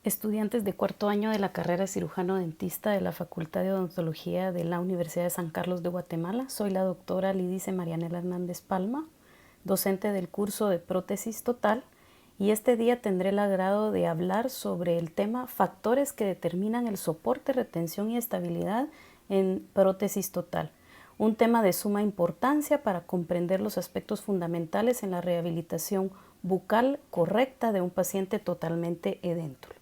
Estudiantes de cuarto año de la carrera de cirujano dentista de la Facultad de Odontología de la Universidad de San Carlos de Guatemala, soy la doctora Lidice Marianela Hernández Palma, docente del curso de prótesis total, y este día tendré el agrado de hablar sobre el tema factores que determinan el soporte, retención y estabilidad en prótesis total, un tema de suma importancia para comprender los aspectos fundamentales en la rehabilitación bucal correcta de un paciente totalmente edéntulo.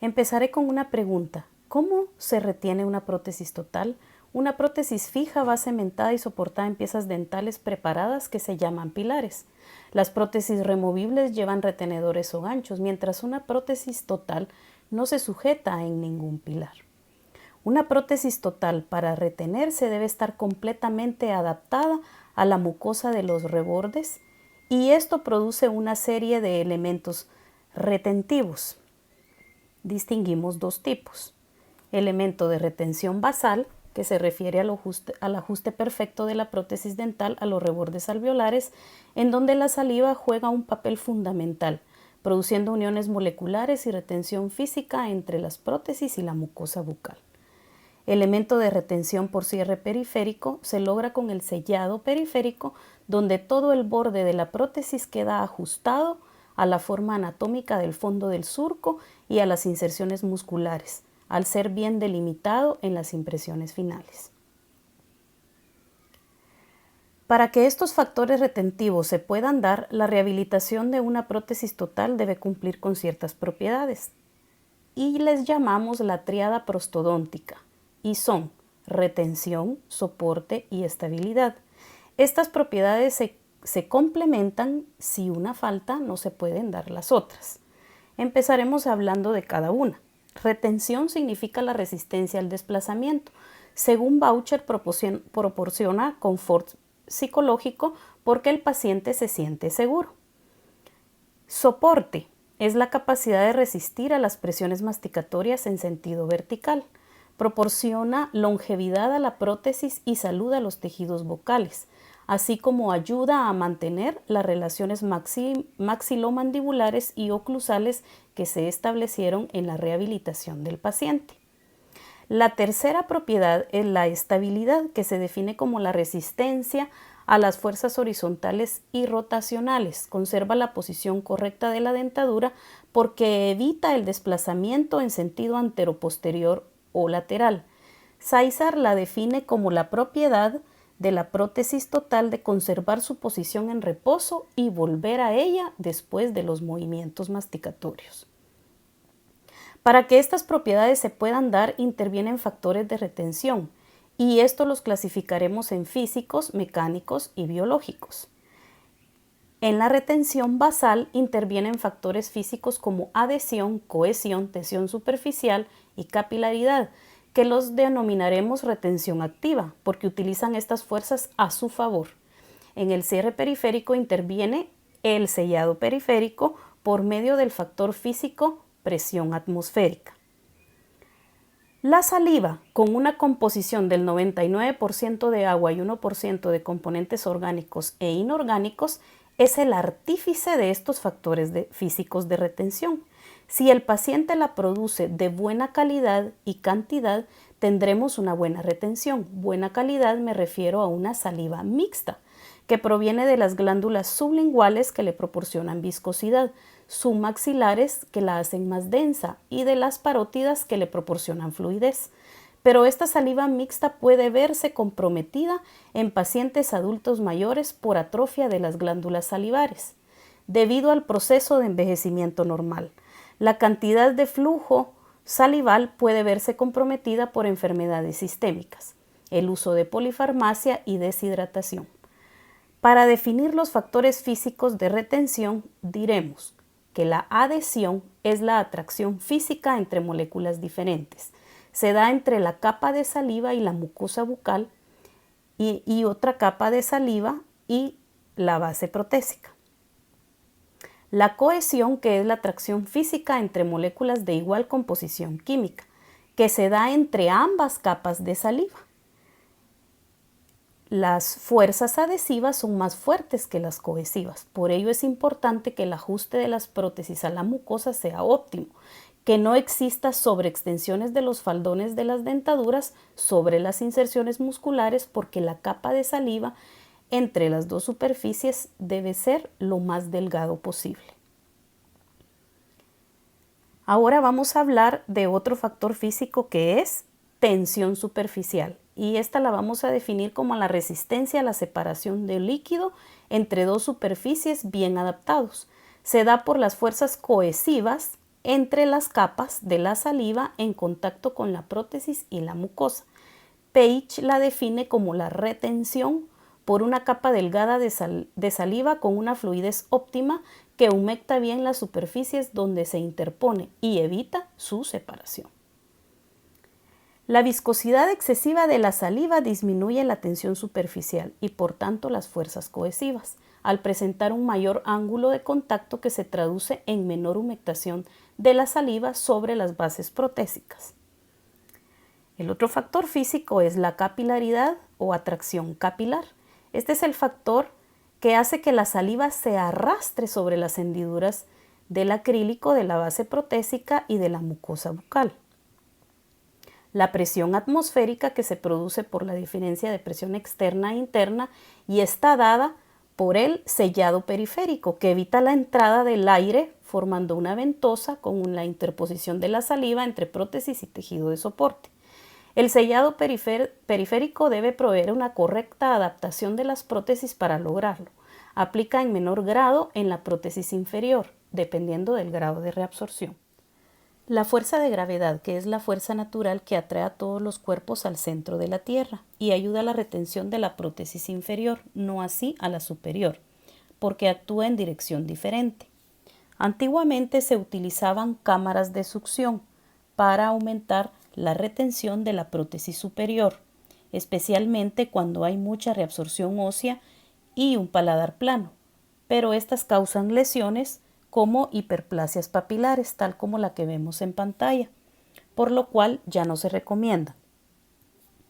Empezaré con una pregunta. ¿Cómo se retiene una prótesis total? Una prótesis fija va cementada y soportada en piezas dentales preparadas que se llaman pilares. Las prótesis removibles llevan retenedores o ganchos, mientras una prótesis total no se sujeta en ningún pilar. Una prótesis total para retenerse debe estar completamente adaptada a la mucosa de los rebordes y esto produce una serie de elementos retentivos. Distinguimos dos tipos. Elemento de retención basal, que se refiere al ajuste perfecto de la prótesis dental a los rebordes alveolares, en donde la saliva juega un papel fundamental, produciendo uniones moleculares y retención física entre las prótesis y la mucosa bucal. Elemento de retención por cierre periférico se logra con el sellado periférico, donde todo el borde de la prótesis queda ajustado a la forma anatómica del fondo del surco y a las inserciones musculares, al ser bien delimitado en las impresiones finales. Para que estos factores retentivos se puedan dar, la rehabilitación de una prótesis total debe cumplir con ciertas propiedades y les llamamos la tríada prostodóntica, y son retención, soporte y estabilidad. Estas propiedades se complementan. Si una falta, no se pueden dar las otras. Empezaremos hablando de cada una. Retención significa la resistencia al desplazamiento. Según Boucher, proporciona confort psicológico porque el paciente se siente seguro. Soporte es la capacidad de resistir a las presiones masticatorias en sentido vertical. Proporciona longevidad a la prótesis y salud a los tejidos vocales, así como ayuda a mantener las relaciones maxilomandibulares y oclusales que se establecieron en la rehabilitación del paciente. La tercera propiedad es la estabilidad, que se define como la resistencia a las fuerzas horizontales y rotacionales. Conserva la posición correcta de la dentadura porque evita el desplazamiento en sentido anteroposterior o lateral. Sáizar la define como la propiedad de la prótesis total de conservar su posición en reposo y volver a ella después de los movimientos masticatorios. Para que estas propiedades se puedan dar, intervienen factores de retención, y esto los clasificaremos en físicos, mecánicos y biológicos. En la retención basal intervienen factores físicos como adhesión, cohesión, tensión superficial y capilaridad, que los denominaremos retención activa, porque utilizan estas fuerzas a su favor. En el cierre periférico interviene el sellado periférico por medio del factor físico presión atmosférica. La saliva, con una composición del 99% de agua y 1% de componentes orgánicos e inorgánicos, es el artífice de estos factores físicos de retención. Si el paciente la produce de buena calidad y cantidad, tendremos una buena retención. Buena calidad me refiero a una saliva mixta, que proviene de las glándulas sublinguales que le proporcionan viscosidad, submaxilares que la hacen más densa y de las parótidas que le proporcionan fluidez. Pero esta saliva mixta puede verse comprometida en pacientes adultos mayores por atrofia de las glándulas salivares, debido al proceso de envejecimiento normal. La cantidad de flujo salival puede verse comprometida por enfermedades sistémicas, el uso de polifarmacia y deshidratación. Para definir los factores físicos de retención, diremos que la adhesión es la atracción física entre moléculas diferentes. Se da entre la capa de saliva y la mucosa bucal y otra capa de saliva y la base protésica. La cohesión, que es la atracción física entre moléculas de igual composición química, que se da entre ambas capas de saliva. las fuerzas adhesivas son más fuertes que las cohesivas. Por ello es importante que el ajuste de las prótesis a la mucosa sea óptimo, que no exista sobreextensiones de los faldones de las dentaduras sobre las inserciones musculares, porque la capa de saliva entre las dos superficies debe ser lo más delgado posible. Ahora vamos a hablar de otro factor físico que es tensión superficial, y esta la vamos a definir como la resistencia a la separación del líquido entre dos superficies bien adaptados. Se da por las fuerzas cohesivas entre las capas de la saliva en contacto con la prótesis y la mucosa. Page la define como la retención por una capa delgada de saliva con una fluidez óptima que humecta bien las superficies donde se interpone y evita su separación. La viscosidad excesiva de la saliva disminuye la tensión superficial y por tanto las fuerzas cohesivas, al presentar un mayor ángulo de contacto que se traduce en menor humectación de la saliva sobre las bases protésicas. El otro factor físico es la capilaridad o atracción capilar. Este es el factor que hace que la saliva se arrastre sobre las hendiduras del acrílico de la base protésica y de la mucosa bucal. La presión atmosférica, que se produce por la diferencia de presión externa e interna y está dada por el sellado periférico, que evita la entrada del aire formando una ventosa con la interposición de la saliva entre prótesis y tejido de soporte. El sellado periférico debe proveer una correcta adaptación de las prótesis para lograrlo. Aplica en menor grado en la prótesis inferior, dependiendo del grado de reabsorción. La fuerza de gravedad, que es la fuerza natural que atrae a todos los cuerpos al centro de la Tierra y ayuda a la retención de la prótesis inferior, no así a la superior, porque actúa en dirección diferente. Antiguamente se utilizaban cámaras de succión para aumentar la retención de la prótesis superior, especialmente cuando hay mucha reabsorción ósea y un paladar plano, pero estas causan lesiones como hiperplasias papilares, tal como la que vemos en pantalla, por lo cual ya no se recomienda.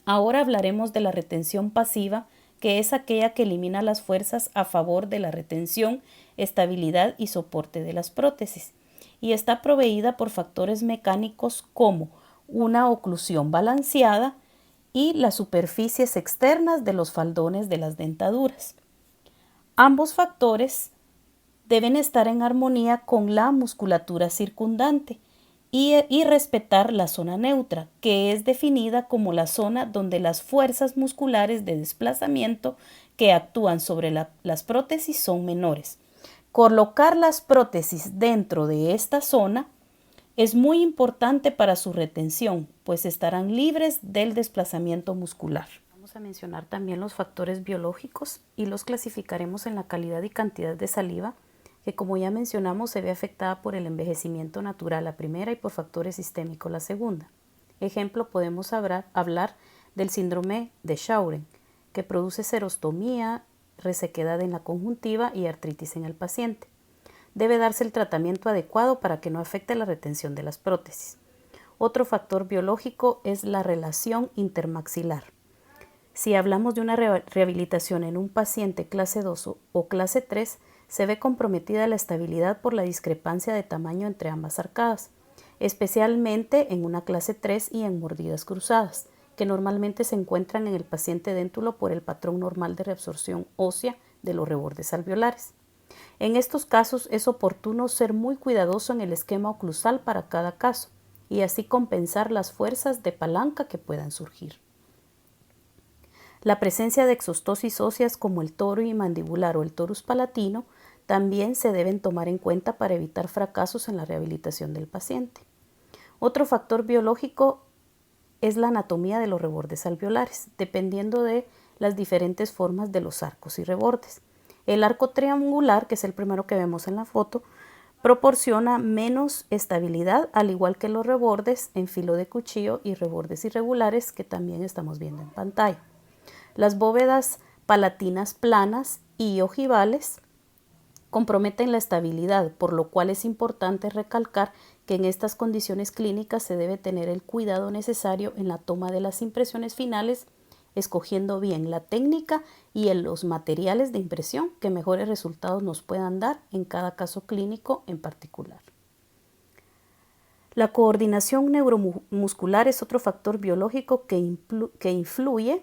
Ahora hablaremos de la retención pasiva, que es aquella que elimina las fuerzas a favor de la retención, estabilidad y soporte de las prótesis, y está proveída por factores mecánicos como una oclusión balanceada y las superficies externas de los faldones de las dentaduras. Ambos factores deben estar en armonía con la musculatura circundante y respetar la zona neutra, que es definida como la zona donde las fuerzas musculares de desplazamiento que actúan sobre las prótesis son menores. Colocar las prótesis dentro de esta zona es muy importante para su retención, pues estarán libres del desplazamiento muscular. Vamos a mencionar también los factores biológicos y los clasificaremos en la calidad y cantidad de saliva, que como ya mencionamos se ve afectada por el envejecimiento natural la primera y por factores sistémicos la segunda. Ejemplo, podemos hablar del síndrome de Sjögren, que produce xerostomía, resequedad en la conjuntiva y artritis en el paciente. Debe darse el tratamiento adecuado para que no afecte la retención de las prótesis. Otro factor biológico es la relación intermaxilar. Si hablamos de una rehabilitación en un paciente clase 2 o clase 3, se ve comprometida la estabilidad por la discrepancia de tamaño entre ambas arcadas, especialmente en una clase 3 y en mordidas cruzadas, que normalmente se encuentran en el paciente déntulo por el patrón normal de reabsorción ósea de los rebordes alveolares. En estos casos es oportuno ser muy cuidadoso en el esquema oclusal para cada caso y así compensar las fuerzas de palanca que puedan surgir. La presencia de exostosis óseas como el toro mandibular o el torus palatino también se deben tomar en cuenta para evitar fracasos en la rehabilitación del paciente. Otro factor biológico es la anatomía de los rebordes alveolares, dependiendo de las diferentes formas de los arcos y rebordes. El arco triangular, que es el primero que vemos en la foto, proporciona menos estabilidad, al igual que los rebordes en filo de cuchillo y rebordes irregulares que también estamos viendo en pantalla. Las bóvedas palatinas planas y ojivales comprometen la estabilidad, por lo cual es importante recalcar que en estas condiciones clínicas se debe tener el cuidado necesario en la toma de las impresiones finales escogiendo bien la técnica y los materiales de impresión que mejores resultados nos puedan dar en cada caso clínico en particular. La coordinación neuromuscular es otro factor biológico que influye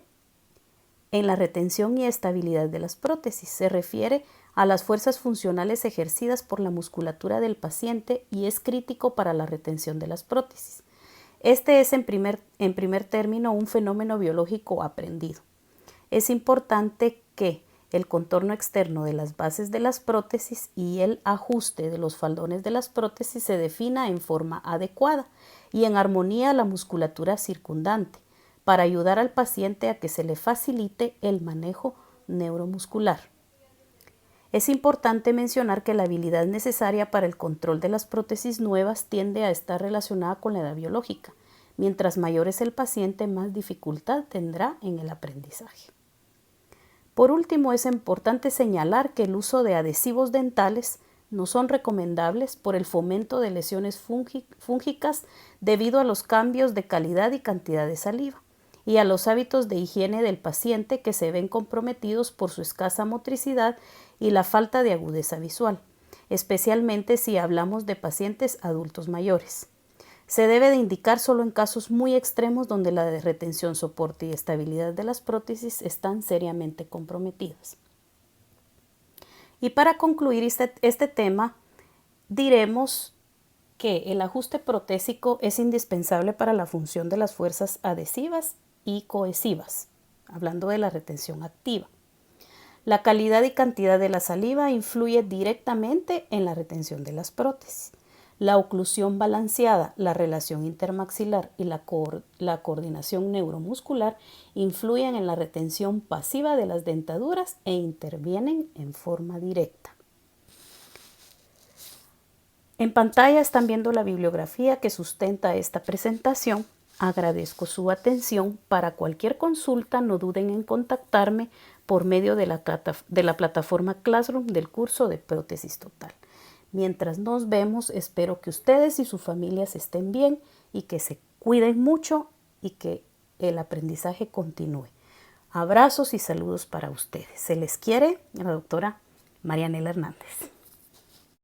en la retención y estabilidad de las prótesis. Se refiere a las fuerzas funcionales ejercidas por la musculatura del paciente y es crítico para la retención de las prótesis. Este es en primer término un fenómeno biológico aprendido. Es importante que el contorno externo de las bases de las prótesis y el ajuste de los faldones de las prótesis se defina en forma adecuada y en armonía a la musculatura circundante para ayudar al paciente a que se le facilite el manejo neuromuscular. Es importante mencionar que la habilidad necesaria para el control de las prótesis nuevas tiende a estar relacionada con la edad biológica. Mientras mayor es el paciente, más dificultad tendrá en el aprendizaje. Por último, es importante señalar que el uso de adhesivos dentales no son recomendables por el fomento de lesiones fúngicas debido a los cambios de calidad y cantidad de saliva y a los hábitos de higiene del paciente que se ven comprometidos por su escasa motricidad y la falta de agudeza visual, especialmente si hablamos de pacientes adultos mayores. Se debe de indicar solo en casos muy extremos donde la retención, soporte y estabilidad de las prótesis están seriamente comprometidas. Y para concluir este tema, diremos que el ajuste protésico es indispensable para la función de las fuerzas adhesivas y cohesivas, hablando de la retención activa. La calidad y cantidad de la saliva influye directamente en la retención de las prótesis. La oclusión balanceada, la relación intermaxilar y la coordinación neuromuscular influyen en la retención pasiva de las dentaduras e intervienen en forma directa. En pantalla están viendo la bibliografía que sustenta esta presentación. Agradezco su atención. Para cualquier consulta, no duden en contactarme por medio de la plataforma Classroom del curso de Prótesis Total. Mientras nos vemos, espero que ustedes y sus familias estén bien y que se cuiden mucho y que el aprendizaje continúe. Abrazos y saludos para ustedes. Se les quiere, la doctora Marianela Hernández.